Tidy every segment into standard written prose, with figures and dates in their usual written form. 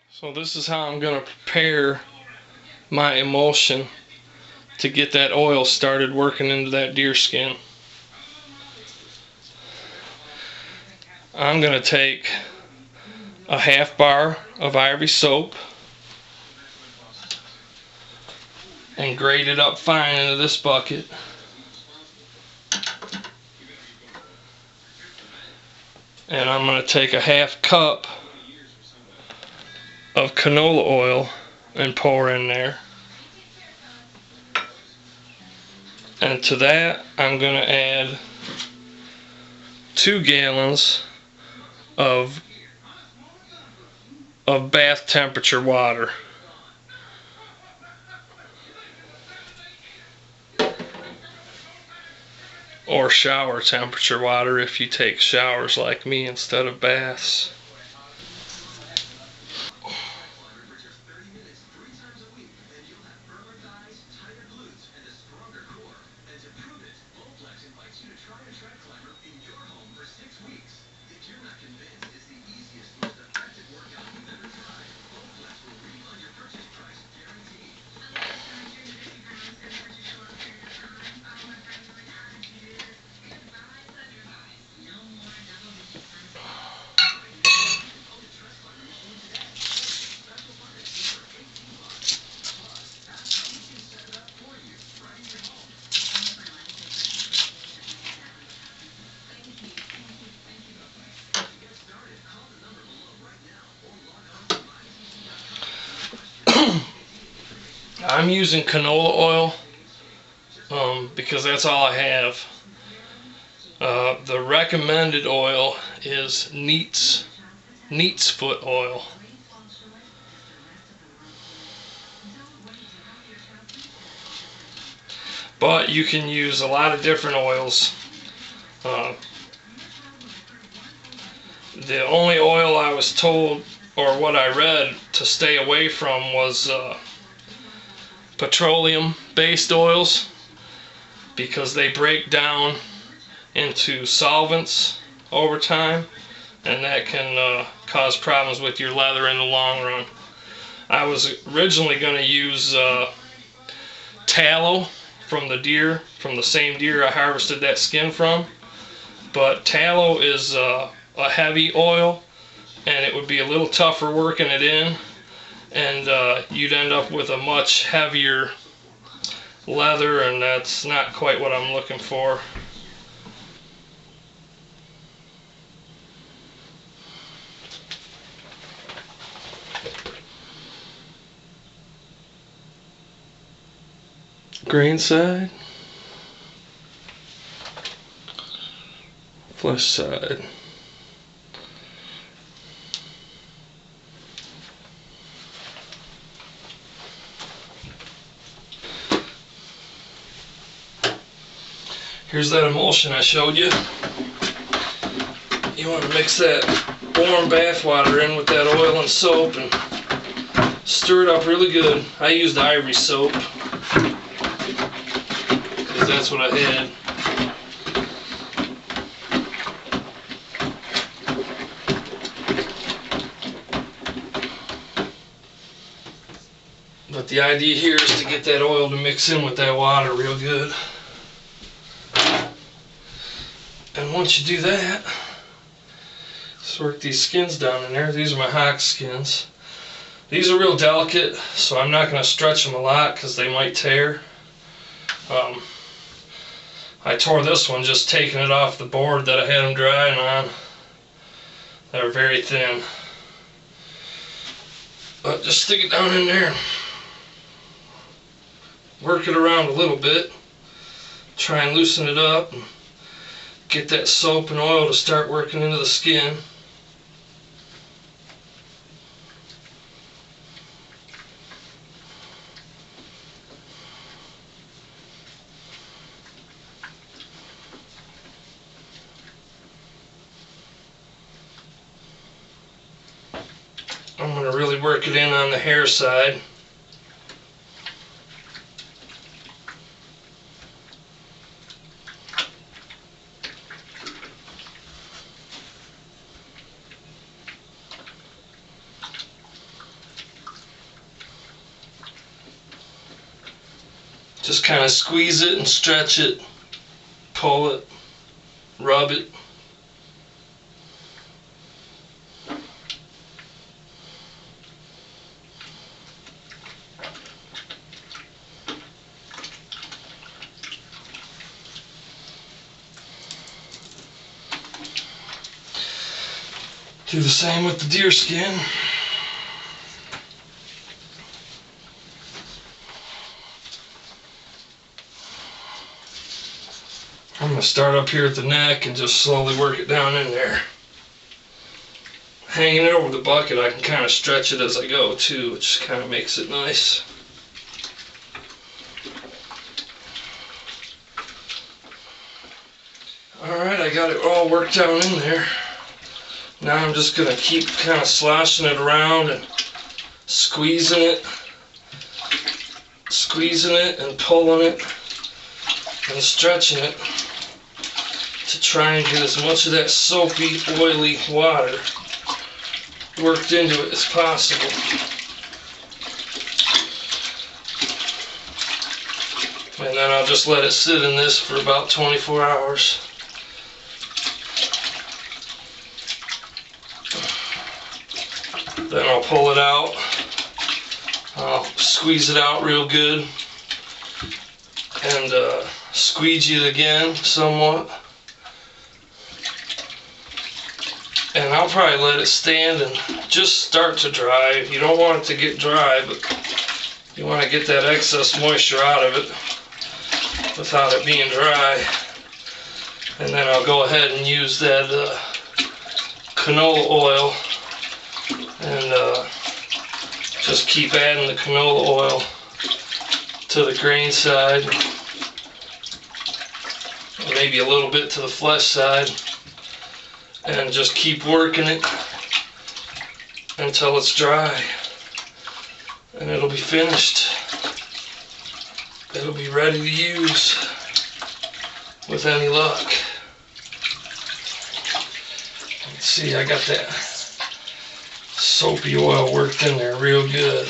So this is how I'm going to prepare my emulsion to get that oil started working into that deer skin. I'm going to take a half bar of ivory soap and grate it up fine into this bucket. And I'm going to take a half cup of canola oil and pour in there. And to that I'm going to add 2 gallons of bath temperature water. Or shower temperature water if you take showers like me instead of baths. I'm using canola oil because that's all I have. The recommended oil is neat's foot oil. But you can use a lot of different oils. The only oil I was told, or what I read, to stay away from was petroleum-based oils, because they break down into solvents over time, and that can cause problems with your leather in the long run. I was originally going to use tallow from the same deer I harvested that skin from, but tallow is a heavy oil, and it would be a little tougher working it in, and you'd end up with a much heavier leather, and that's not quite what I'm looking for. Grain side, flesh side. Here's that emulsion I showed you. You want to mix that warm bath water in with that oil and soap and stir it up really good. I used ivory soap because that's what I had. But the idea here is to get that oil to mix in with that water real good. And once you do that, just work these skins down in there. These are my hock skins. These are real delicate, so I'm not going to stretch them a lot because they might tear. I tore this one just taking it off the board that I had them drying on. They're very thin. But just stick it down in there. Work it around a little bit. Try and loosen it up. And get that soap and oil to start working into the skin. I'm going to really work it in on the hair side. Just kind of squeeze it and stretch it, pull it, rub it. Do the same with the deer skin. I'm going to start up here at the neck and just slowly work it down in there. Hanging it over the bucket, I can kind of stretch it as I go too, which kind of makes it nice. Alright, I got it all worked down in there. Now I'm just going to keep kind of sloshing it around and squeezing it and pulling it and stretching it to try and get as much of that soapy, oily water worked into it as possible. And then I'll just let it sit in this for about 24 hours. Then I'll pull it out. I'll squeeze it out real good and squeegee it again somewhat. And I'll probably let it stand and just start to dry. You don't want it to get dry, but you want to get that excess moisture out of it without it being dry. And then I'll go ahead and use that canola oil and just keep adding the canola oil to the grain side, maybe a little bit to the flesh side, and just keep working it until it's dry, and it'll be finished. It'll be ready to use with any luck. Let's see, I got that soapy oil worked in there real good.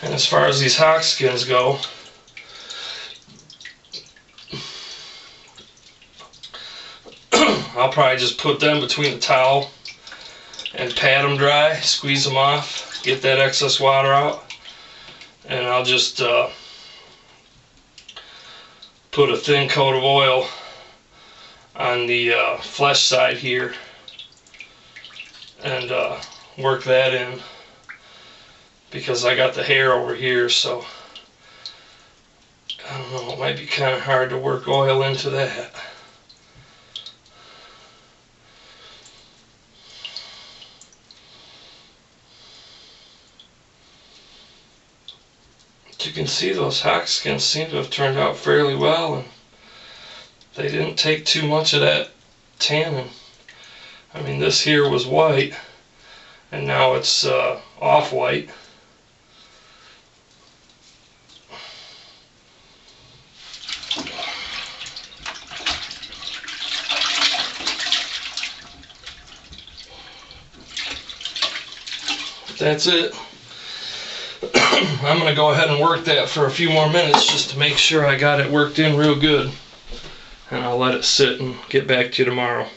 And as far as these hawk skins go, I'll probably just put them between the towel and pat them dry, squeeze them off, get that excess water out. And I'll just put a thin coat of oil on the flesh side here and work that in, because I got the hair over here, so I don't know, it might be kind of hard to work oil into that. You can see those hawk skins seem to have turned out fairly well, and they didn't take too much of that tannin. I mean, this here was white and now it's off-white. That's it. I'm going to go ahead and work that for a few more minutes just to make sure I got it worked in real good. And I'll let it sit and get back to you tomorrow.